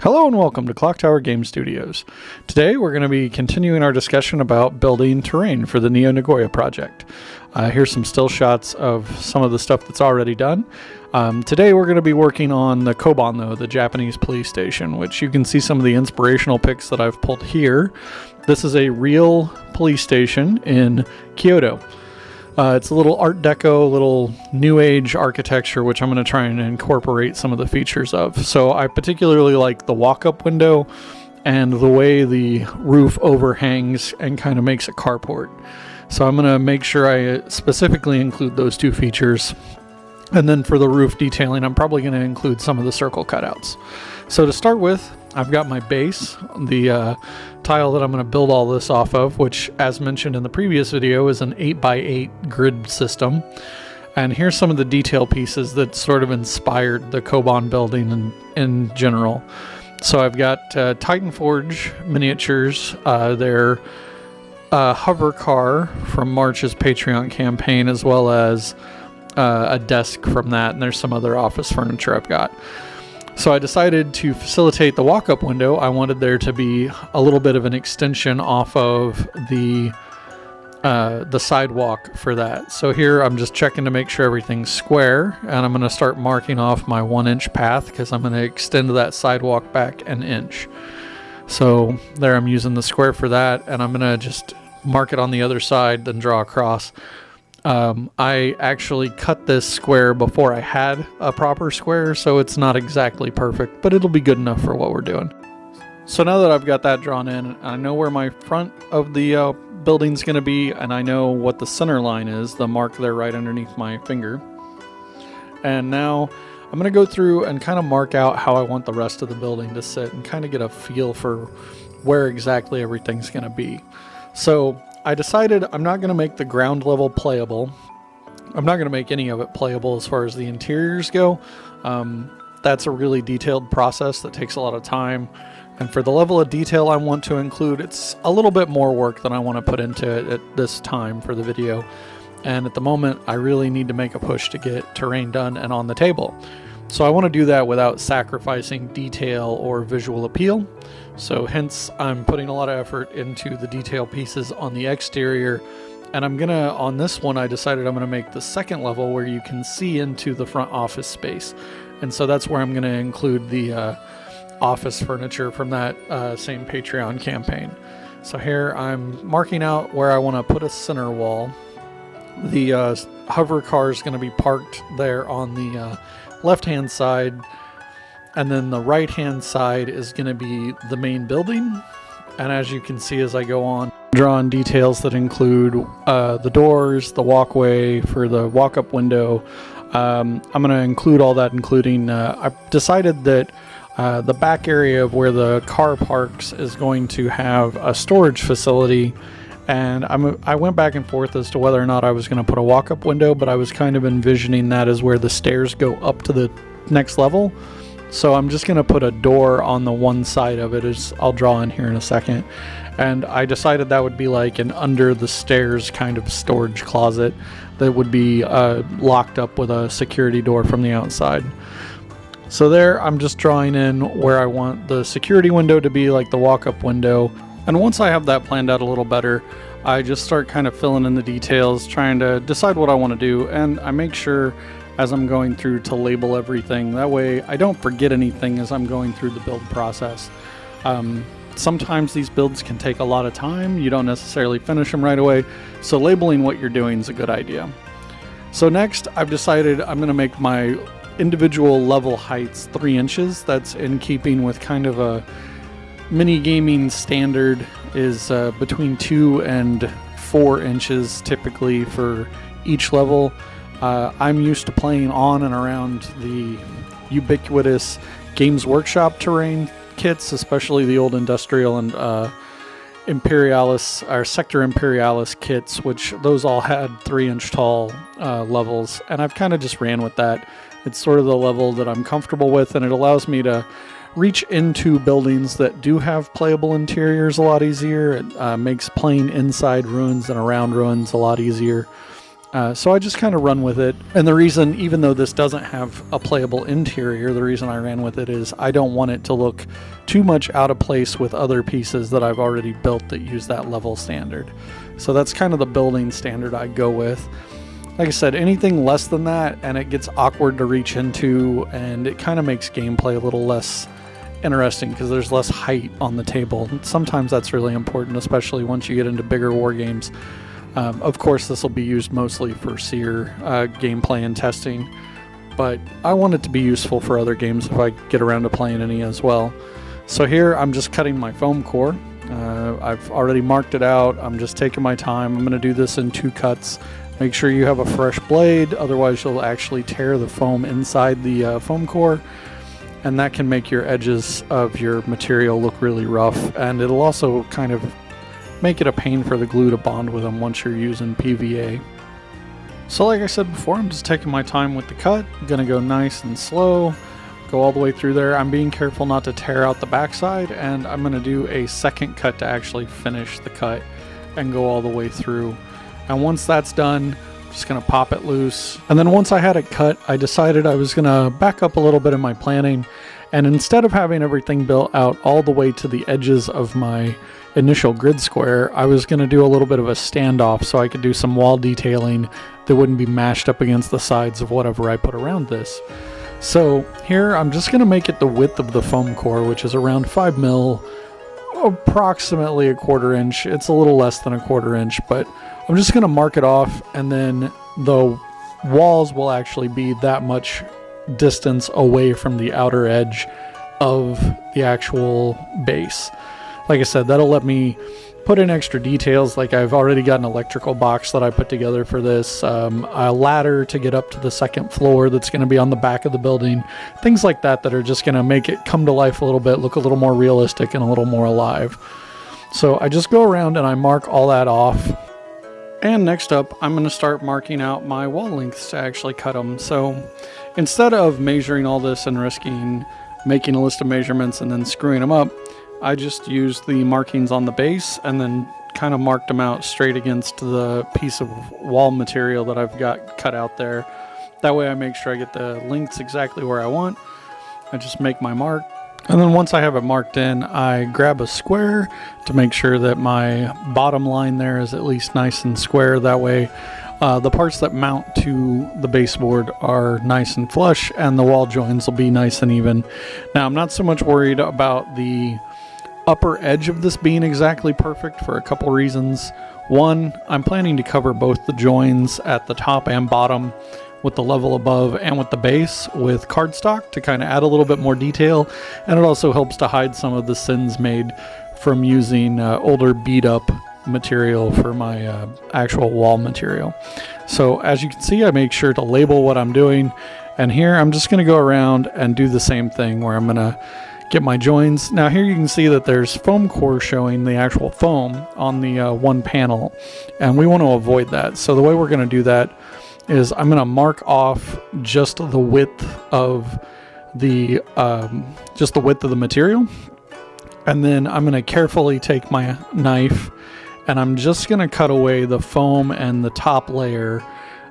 Hello and welcome to ClockTower Game Studios. Today we're going to be continuing our discussion about building terrain for the Neo Nagoya project. Here's some still shots of some of the stuff that's already done. Today we're going to be working on the Koban, though, the Japanese police station, which you can see some of the inspirational pics that I've pulled here. This is a real police station in Kyoto. It's a little Art Deco, little New Age architecture, which I'm going to try and incorporate some of the features of. So I particularly like the walk-up window and the way the roof overhangs and kind of makes a carport. So I'm going to make sure I specifically include those two features. And then for the roof detailing, I'm probably going to include some of the circle cutouts. So to start with, I've got my base, the tile that I'm going to build all this off of, which, as mentioned in the previous video, is an 8x8 grid system. And here's some of the detail pieces that sort of inspired the Koban building in general. So I've got Titan Forge miniatures, their hover car from March's Patreon campaign, as well as a desk from that, and there's some other office furniture I've got. So I decided to facilitate the walk-up window. I wanted there to be a little bit of an extension off of the sidewalk for that. So here I'm just checking to make sure everything's square, and I'm going to start marking off my 1-inch path because I'm going to extend that sidewalk back an inch. So there I'm using the square for that, and I'm going to just mark it on the other side, then draw across. I actually cut this square before I had a proper square, so it's not exactly perfect, but it'll be good enough for what we're doing. So now that I've got that drawn in, I know where my front of the building's going to be, and I know what the center line is, the mark there right underneath my finger. And now I'm going to go through and kind of mark out how I want the rest of the building to sit and kind of get a feel for where exactly everything's going to be. So I decided I'm not going to make the ground level playable. I'm not going to make any of it playable as far as the interiors go. That's a really detailed process that takes a lot of time. And for the level of detail I want to include, it's a little bit more work than I want to put into it at this time for the video. And at the moment, I really need to make a push to get terrain done and on the table. So I want to do that without sacrificing detail or visual appeal. So hence I'm putting a lot of effort into the detail pieces on the exterior. And I'm gonna, on this one, I decided I'm gonna make the second level where you can see into the front office space. And so that's where I'm gonna include the office furniture from that same Patreon campaign. So here I'm marking out where I wanna put a center wall. The hover car is gonna be parked there on the left-hand side. And then the right-hand side is going to be the main building. And as you can see as I go on, drawing details that include the doors, the walkway for the walk-up window. I'm going to include all that, including I've decided that the back area of where the car parks is going to have a storage facility. And I went back and forth as to whether or not I was going to put a walk-up window, but I was kind of envisioning that as where the stairs go up to the next level. So I'm just going to put a door on the one side of it, as I'll draw in here in a second. And I decided that would be like an under the stairs kind of storage closet that would be locked up with a security door from the outside. So there I'm just drawing in where I want the security window to be, like the walk-up window. And once I have that planned out a little better, I just start kind of filling in the details, trying to decide what I want to do. And I make sure as I'm going through to label everything. That way I don't forget anything as I'm going through the build process. Sometimes these builds can take a lot of time. You don't necessarily finish them right away. So labeling what you're doing is a good idea. So next I've decided I'm going to make my individual level heights 3 inches. That's in keeping with kind of a mini gaming standard is between 2 and 4 inches typically for each level. I'm used to playing on and around the ubiquitous Games Workshop terrain kits, especially the old Industrial and Imperialis or Sector Imperialis kits, which those all had 3-inch tall levels, and I've kind of just ran with that. It's sort of the level that I'm comfortable with, and it allows me to reach into buildings that do have playable interiors a lot easier. It makes playing inside ruins and around ruins a lot easier. So I just kind of run with it. And the reason, even though this doesn't have a playable interior, the reason I ran with it is I don't want it to look too much out of place with other pieces that I've already built that use that level standard. So that's kind of the building standard I go with. Like I said, anything less than that and it gets awkward to reach into, and it kind of makes gameplay a little less interesting because there's less height on the table. Sometimes that's really important, especially once you get into bigger war games. Of course, this will be used mostly for S.E.E.R gameplay and testing, but I want it to be useful for other games if I get around to playing any as well. So here I'm just cutting my foam core. I've already marked it out. I'm just taking my time. I'm going to do this in 2 cuts. Make sure you have a fresh blade, otherwise you'll actually tear the foam inside the foam core, and that can make your edges of your material look really rough, and it'll also kind of make it a pain for the glue to bond with them once you're using PVA. So like I said before, I'm just taking my time with the cut. I'm going to go nice and slow, go all the way through there. I'm being careful not to tear out the backside, and I'm going to do a second cut to actually finish the cut and go all the way through. And once that's done, I'm just going to pop it loose. And then once I had it cut, I decided I was going to back up a little bit in my planning. And instead of having everything built out all the way to the edges of my initial grid square, I was going to do a little bit of a standoff so I could do some wall detailing that wouldn't be mashed up against the sides of whatever I put around this. So here I'm just going to make it the width of the foam core, which is around 5 mil, approximately 1/4 inch. It's a little less than 1/4 inch, but I'm just going to mark it off, and then the walls will actually be that much distance away from the outer edge of the actual base. Like I said, that'll let me put in extra details. Like I've already got an electrical box that I put together for this, a ladder to get up to the 2nd floor that's going to be on the back of the building, things like that that are just going to make it come to life a little bit, look a little more realistic and a little more alive. So I just go around and I mark all that off. And next up, I'm going to start marking out my wall lengths to actually cut them. So instead of measuring all this and risking making a list of measurements and then screwing them up, I just used the markings on the base and then kind of marked them out straight against the piece of wall material that I've got cut out there. That way I make sure I get the lengths exactly where I want. I just make my mark. And then once I have it marked in, I grab a square to make sure that my bottom line there is at least nice and square. That way the parts that mount to the baseboard are nice and flush and the wall joins will be nice and even. Now I'm not so much worried about the upper edge of this being exactly perfect for a couple reasons. One, I'm planning to cover both the joins at the top and bottom with the level above and with the base with cardstock to kind of add a little bit more detail, and it also helps to hide some of the sins made from using older beat up material for my actual wall material. So as you can see, I make sure to label what I'm doing, and here I'm just going to go around and do the same thing where I'm going to get my joins. Now here you can see that there's foam core showing the actual foam on the one panel, and we want to avoid that. So the way we're going to do that is I'm going to mark off just the width of the material, and then I'm going to carefully take my knife and I'm just going to cut away the foam and the top layer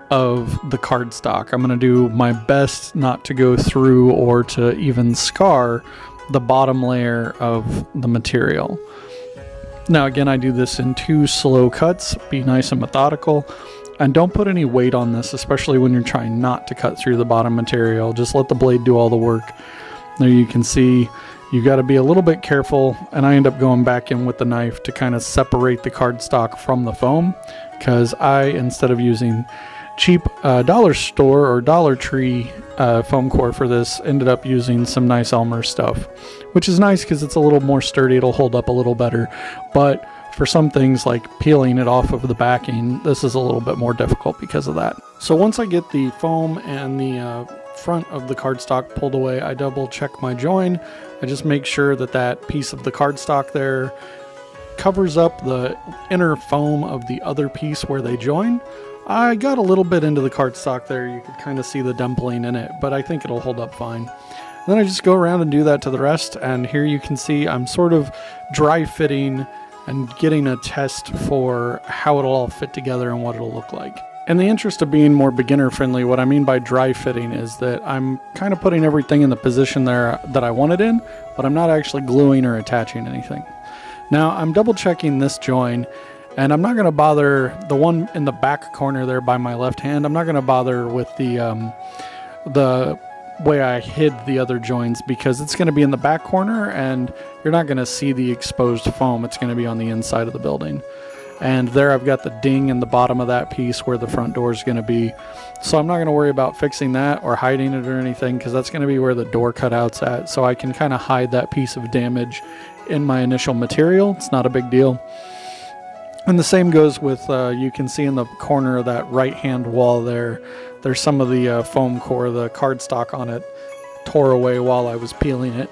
of the cardstock. I'm going to do my best not to go through or to even scar the bottom layer of the material. Now again, I do this in 2 slow cuts. Be nice and methodical, and don't put any weight on this, especially when you're trying not to cut through the bottom material. Just let the blade do all the work. There you can see you got to be a little bit careful, and I end up going back in with the knife to kind of separate the cardstock from the foam, because I, instead of using cheap dollar store or Dollar Tree foam core for this, ended up using some nice Elmer stuff, which is nice because it's a little more sturdy. It'll hold up a little better, but for some things like peeling it off of the backing, this is a little bit more difficult because of that. So once I get the foam and the front of the cardstock pulled away, I double check my join. I just make sure that that piece of the cardstock there covers up the inner foam of the other piece where they join. I got a little bit into the cardstock there. You could kind of see the dumpling in it, but I think it'll hold up fine. Then I just go around and do that to the rest, and here you can see I'm sort of dry fitting and getting a test for how it'll all fit together and what it'll look like. In the interest of being more beginner friendly, what I mean by dry fitting is that I'm kind of putting everything in the position there that I want it in, but I'm not actually gluing or attaching anything. Now I'm double checking this join, and I'm not going to bother the one in the back corner there by my left hand. I'm not going to bother with the way I hid the other joins, because it's going to be in the back corner and you're not going to see the exposed foam. It's going to be on the inside of the building. And there I've got the ding in the bottom of that piece where the front door is going to be. So I'm not going to worry about fixing that or hiding it or anything, because that's going to be where the door cutout's at. So I can kind of hide that piece of damage in my initial material. It's not a big deal. And the same goes with, you can see in the corner of that right hand wall there, there's some of the foam core, the cardstock on it tore away while I was peeling it.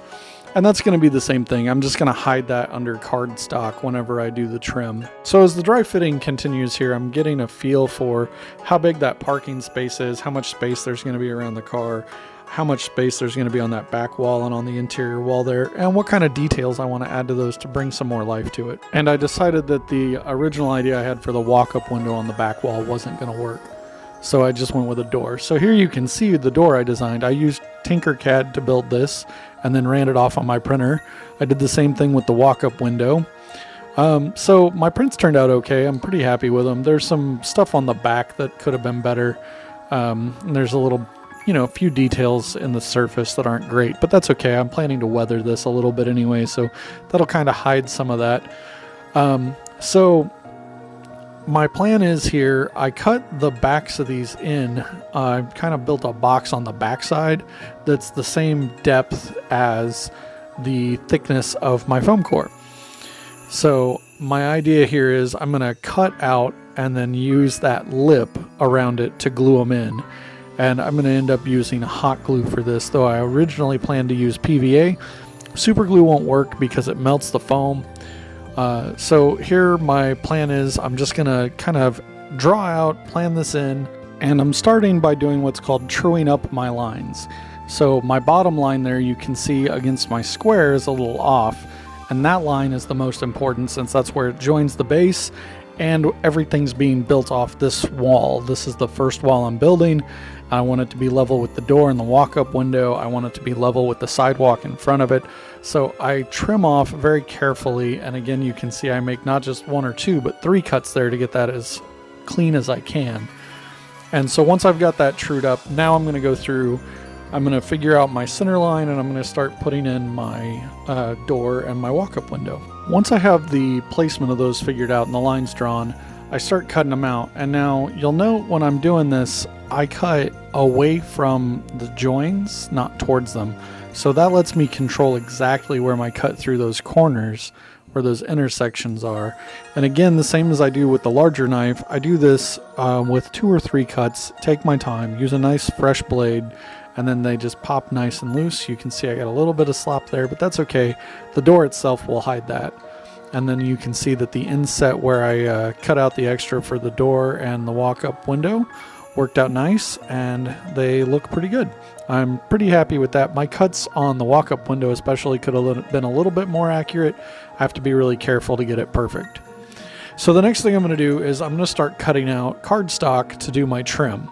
And that's going to be the same thing. I'm just going to hide that under cardstock whenever I do the trim. So as the dry fitting continues here, I'm getting a feel for how big that parking space is, how much space there's going to be around the car, how much space there's going to be on that back wall and on the interior wall there, and what kind of details I want to add to those to bring some more life to it. And I decided that the original idea I had for the walk-up window on the back wall wasn't going to work. So I just went with a door. So here you can see the door I designed. I used Tinkercad to build this and then ran it off on my printer. I did the same thing with the walk-up window. So my prints turned out okay. I'm pretty happy with them. There's some stuff on the back that could have been better. And there's a little, a few details in the surface that aren't great, but that's okay. I'm planning to weather this a little bit anyway, so that'll kind of hide some of that. So my plan is here, I cut the backs of these in. I kind of built a box on the backside that's the same depth as the thickness of my foam core. So my idea here is I'm going to cut out and then use that lip around it to glue them in. And I'm going to end up using hot glue for this, though I originally planned to use PVA. Super glue won't work because it melts the foam. So here my plan is I'm just going to kind of draw out, plan this in, and I'm starting by doing what's called truing up my lines. So my bottom line there you can see against my square is a little off, and that line is the most important since that's where it joins the base and everything's being built off this wall. This is the first wall I'm building. I want it to be level with the door and the walk-up window. I want it to be level with the sidewalk in front of it. So I trim off very carefully, and again you can see I make not just one or two but 3 cuts there to get that as clean as I can. And so once I've got that trued up, now I'm going to go through, I'm going to figure out my center line, and I'm going to start putting in my door and my walk-up window. Once I have the placement of those figured out and the lines drawn, I start cutting them out. And now you'll note when I'm doing this, I cut away from the joins, not towards them. So that lets me control exactly where my cut through those corners, where those intersections are. And again, the same as I do with the larger knife, I do this with 2 or 3 cuts, take my time, use a nice fresh blade, and then they just pop nice and loose. You can see I got a little bit of slop there, but that's okay. The door itself will hide that. And then you can see that the inset where I cut out the extra for the door and the walk-up window worked out nice, and they look pretty good. I'm pretty happy with that. My cuts on the walk-up window especially could have been a little bit more accurate. I have to be really careful to get it perfect. So the next thing I'm going to do is I'm going to start cutting out cardstock to do my trim.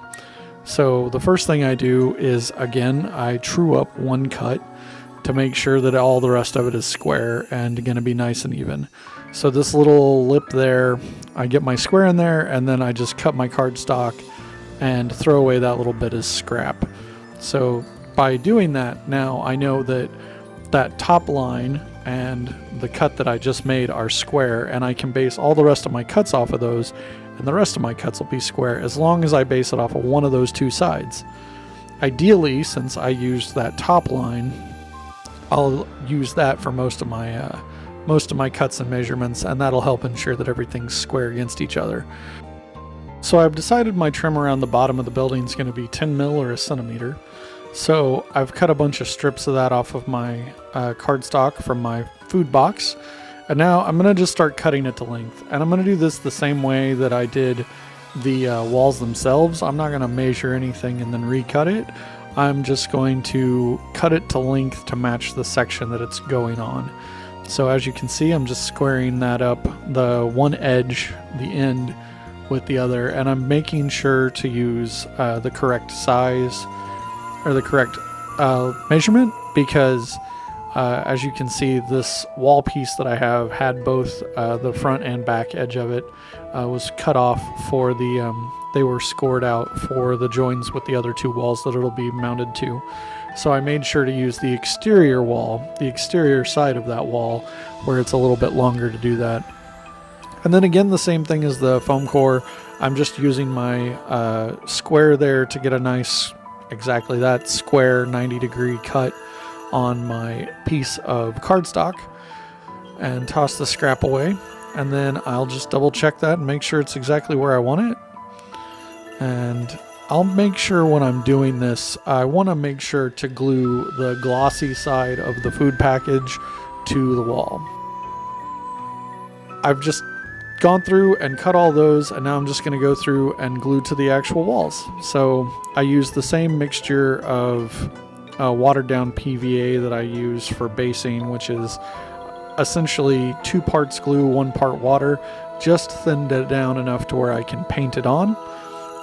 So the first thing I do is, again, I true up one cut to make sure that all the rest of it is square and going to be nice and even. So this little lip there, I get my square in there, and then I just cut my cardstock and throw away that little bit as scrap. So by doing that, now I know that that top line and the cut that I just made are square, and I can base all the rest of my cuts off of those, and the rest of my cuts will be square as long as I base it off of one of those 2 sides. Ideally, since I used that top line, I'll use that for most of my cuts and measurements, and that'll help ensure that everything's square against each other. So I've decided my trim around the bottom of the building is going to be 10 mil or 1 centimeter. So I've cut a bunch of strips of that off of my cardstock from my food box, and now I'm going to just start cutting it to length. And I'm going to do this the same way that I did the walls themselves. I'm not going to measure anything and then recut it. I'm just going to cut it to length to match the section that it's going on. So as you can see, I'm just squaring that up, the one edge, the end, with the other, and I'm making sure to use the correct size or the correct measurement, because as you can see, this wall piece that I have had both the front and back edge of it was cut off for the they were scored out for the joins with the other two walls that it'll be mounted to. So I made sure to use the exterior wall, the exterior side of that wall, where it's a little bit longer to do that. And then again, the same thing as the foam core. I'm just using my square there to get a nice, exactly that square 90-degree cut on my piece of cardstock, and toss the scrap away. And then I'll just double check that and make sure it's exactly where I want it. And I'll make sure when I'm doing this, I want to make sure to glue the glossy side of the food package to the wall. I've just gone through and cut all those, and now I'm just going to go through and glue to the actual walls. So I use the same mixture of watered down PVA that I use for basing, which is essentially 2 parts glue, 1 part water, just thinned it down enough to where I can paint it on.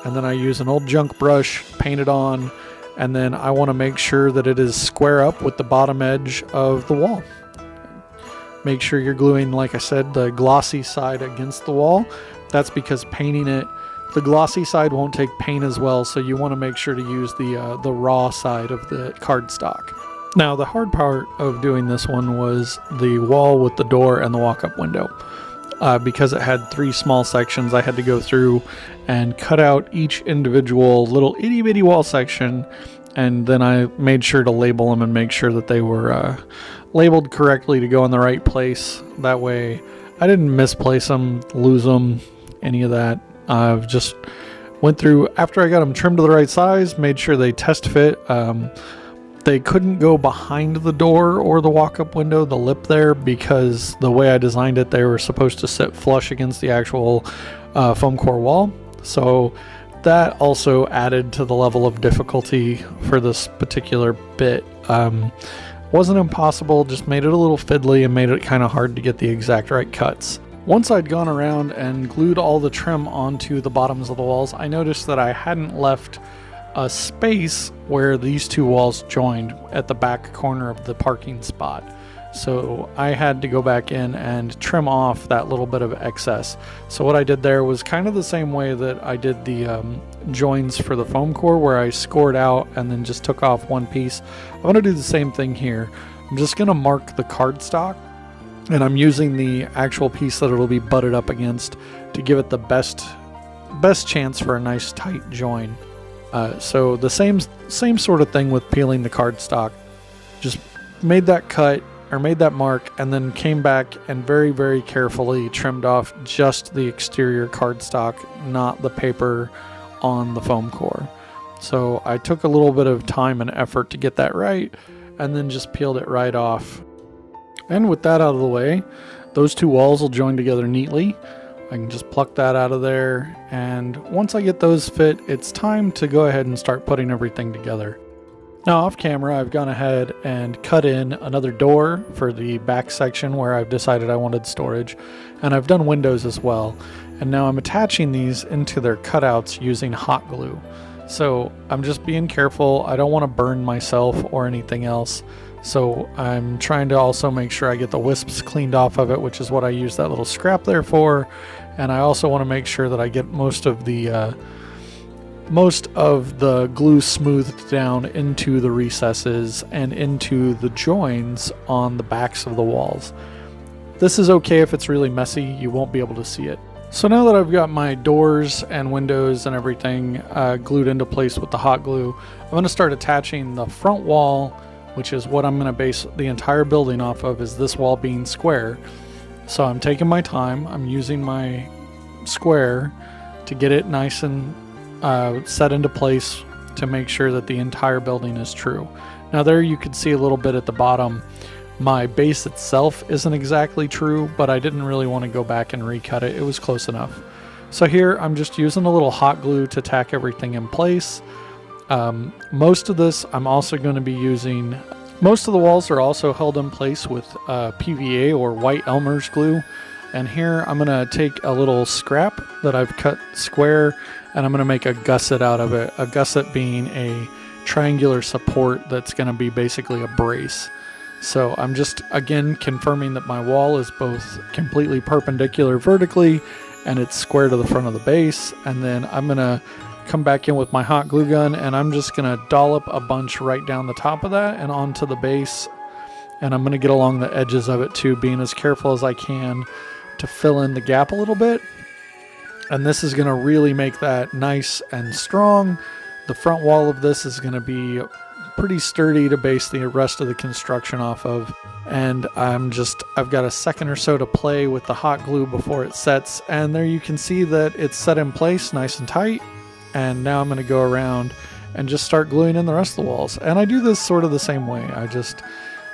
And then I use an old junk brush, paint it on, and then I want to make sure that it is square up with the bottom edge of the wall. Make sure you're gluing, like I said, the glossy side against the wall. That's because painting it, the glossy side won't take paint as well, so you want to make sure to use the raw side of the cardstock. Now, the hard part of doing this one was the wall with the door and the walk-up window. Because it had 3 small sections, I had to go through and cut out each individual little itty-bitty wall section, and then I made sure to label them and make sure that they were labeled correctly to go in the right place. That way I didn't misplace them, lose them, any of that. I've just went through, after I got them trimmed to the right size, made sure they test fit. They couldn't go behind the door or the walk-up window, the lip there, because the way I designed it, they were supposed to sit flush against the actual foam core wall. So that also added to the level of difficulty for this particular bit. Wasn't impossible, just made it a little fiddly and made it kind of hard to get the exact right cuts. Once I'd gone around and glued all the trim onto the bottoms of the walls, I noticed that I hadn't left a space where these 2 walls joined at the back corner of the parking spot. So I had to go back in and trim off that little bit of excess. So what I did there was kind of the same way that I did the joins for the foam core, where I scored out and then just took off 1 piece. I'm going to do the same thing here. I'm just going to mark the cardstock, and I'm using the actual piece that it'll be butted up against to give it the best chance for a nice tight join. So the same sort of thing with peeling the cardstock. Just made that cut, or made that mark, and then came back and very, very carefully trimmed off just the exterior cardstock, not the paper on the foam core. So I took a little bit of time and effort to get that right, and then just peeled it right off. And with that out of the way, those 2 walls will join together neatly. I can just pluck that out of there, and once I get those fit, it's time to go ahead and start putting everything together. Now, off camera, I've gone ahead and cut in another door for the back section where I've decided I wanted storage, and I've done windows as well. And now I'm attaching these into their cutouts using hot glue. So I'm just being careful. I don't want to burn myself or anything else. So I'm trying to also make sure I get the wisps cleaned off of it, which is what I use that little scrap there for. And I also want to make sure that I get most of the glue smoothed down into the recesses and into the joins on the backs of the walls. This is okay if it's really messy, you won't be able to see it. So now that I've got my doors and windows and everything glued into place with the hot glue, I'm going to start attaching the front wall, which is what I'm going to base the entire building off of, is this wall being square. So I'm taking my time, I'm using my square to get it nice and set into place to make sure that the entire building is true. Now there you can see a little bit at the bottom, my base itself isn't exactly true, but I didn't really want to go back and recut it. It was close enough. So here I'm just using a little hot glue to tack everything in place. Most of this I'm also going to be using, most of the walls are also held in place with PVA or white Elmer's glue. And here I'm going to take a little scrap that I've cut square, and I'm going to make a gusset out of it. A gusset being a triangular support that's going to be basically a brace. So I'm just, again, confirming that my wall is both completely perpendicular vertically and it's square to the front of the base. And then I'm going to come back in with my hot glue gun, and I'm just going to dollop a bunch right down the top of that and onto the base. And I'm going to get along the edges of it too, being as careful as I can to fill in the gap a little bit. And this is going to really make that nice and strong. The front wall of this is going to be pretty sturdy to base the rest of the construction off of. And I've got a second or so to play with the hot glue before it sets. And there you can see that it's set in place nice and tight. And now I'm going to go around and just start gluing in the rest of the walls. And I do this sort of the same way.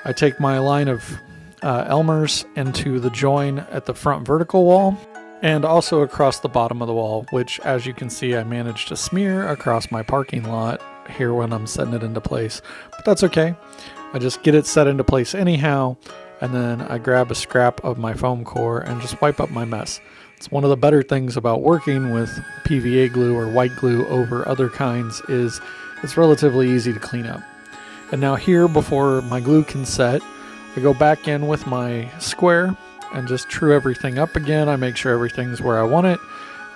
I take my line of Elmers into the join at the front vertical wall and also across the bottom of the wall, which, as you can see, I managed to smear across my parking lot here when I'm setting it into place. But that's okay. I just get it set into place anyhow, and then I grab a scrap of my foam core and just wipe up my mess. It's one of the better things about working with PVA glue or white glue over other kinds is it's relatively easy to clean up. And now here, before my glue can set, I go back in with my square and just true everything up again. I make sure everything's where I want it.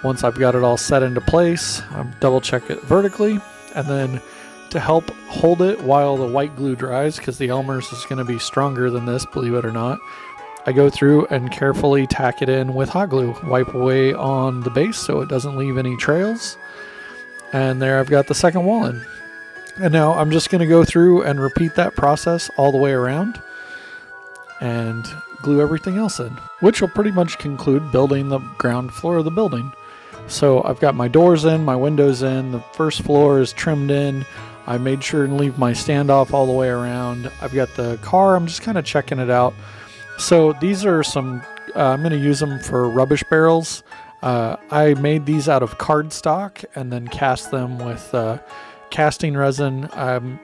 Once I've got it all set into place, I double check it vertically. And then to help hold it while the white glue dries, because the Elmer's is going to be stronger than this, believe it or not, I go through and carefully tack it in with hot glue. Wipe away on the base so it doesn't leave any trails. And there I've got the second wall in. And now I'm just going to go through and repeat that process all the way around and glue everything else in, which will pretty much conclude building the ground floor of the building. So I've got my doors in, my windows in, the first floor is trimmed in. I made sure and leave my standoff all the way around. I've got the car, I'm just kind of checking it out. So these are some, I'm going to use them for rubbish barrels. I made these out of cardstock and then cast them with casting resin.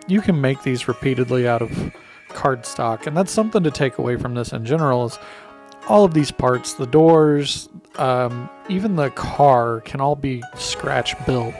You can make these repeatedly out of cardstock, and that's something to take away from this in general is all of these parts, the doors, even the car can all be scratch built,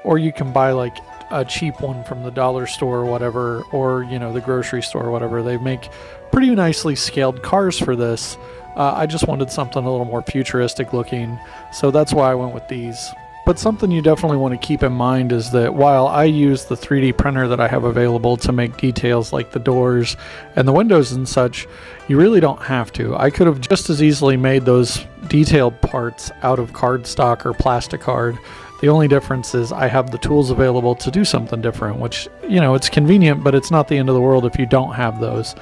or you can buy like a cheap one from the dollar store or whatever, or the grocery store or whatever. They make pretty nicely scaled cars for this. I just wanted something a little more futuristic looking, so that's why I went with these. But something you definitely want to keep in mind is that while I use the 3D printer that I have available to make details like the doors and the windows and such, you really don't have to. I could have just as easily made those detailed parts out of cardstock or plastic card. The only difference is I have the tools available to do something different, which, it's convenient, but it's not the end of the world if you don't have those.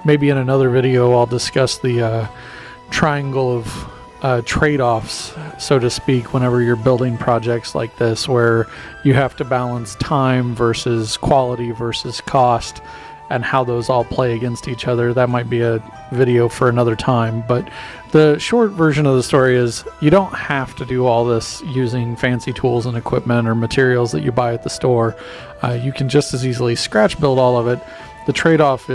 Maybe in another video I'll discuss the triangle of trade-offs, so to speak, whenever you're building projects like this, where you have to balance time versus quality versus cost and how those all play against each other. That might be a video for another time, but the short version of the story is you don't have to do all this using fancy tools and equipment or materials that you buy at the store. You can just as easily scratch build all of it. The trade-off,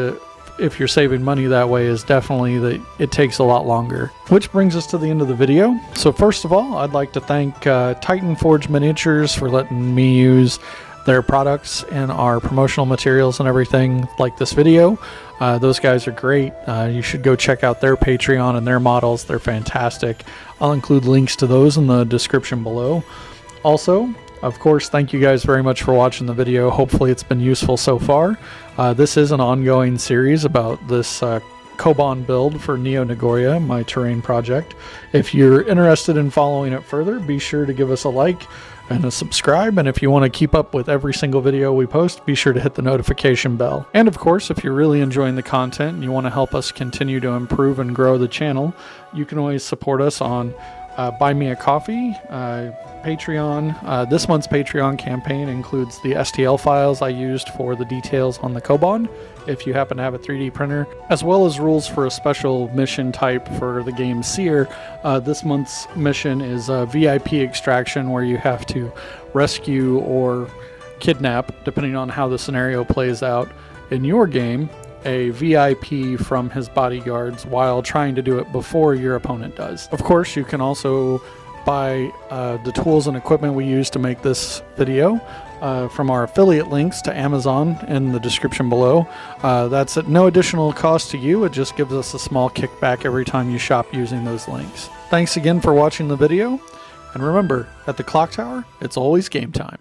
if you're saving money that way, is definitely that it takes a lot longer. Which brings us to the end of the video. So first of all, I'd like to thank Titan Forge Miniatures for letting me use their products in our promotional materials and everything like this video. Those guys are great. You should go check out their Patreon and their models. They're fantastic. I'll include links to those in the description below. Also, of course, thank you guys very much for watching the video. Hopefully it's been useful so far. This is an ongoing series about this Koban build for Neo Nagoya, my terrain project. If you're interested in following it further, be sure to give us a like and a subscribe. And if you want to keep up with every single video we post, be sure to hit the notification bell. And of course, if you're really enjoying the content and you want to help us continue to improve and grow the channel, you can always support us on Buy Me a Coffee, Patreon. This month's Patreon campaign includes the STL files I used for the details on the Koban, if you happen to have a 3D printer, as well as rules for a special mission type for the game S.E.E.R. This month's mission is a VIP extraction, where you have to rescue or kidnap, depending on how the scenario plays out in your game, a VIP from his bodyguards while trying to do it before your opponent does. Of course, you can also buy the tools and equipment we use to make this video from our affiliate links to Amazon in the description below. That's at no additional cost to you. It just gives us a small kickback every time you shop using those links. Thanks again for watching the video, and remember, at the Clock Tower, it's always game time.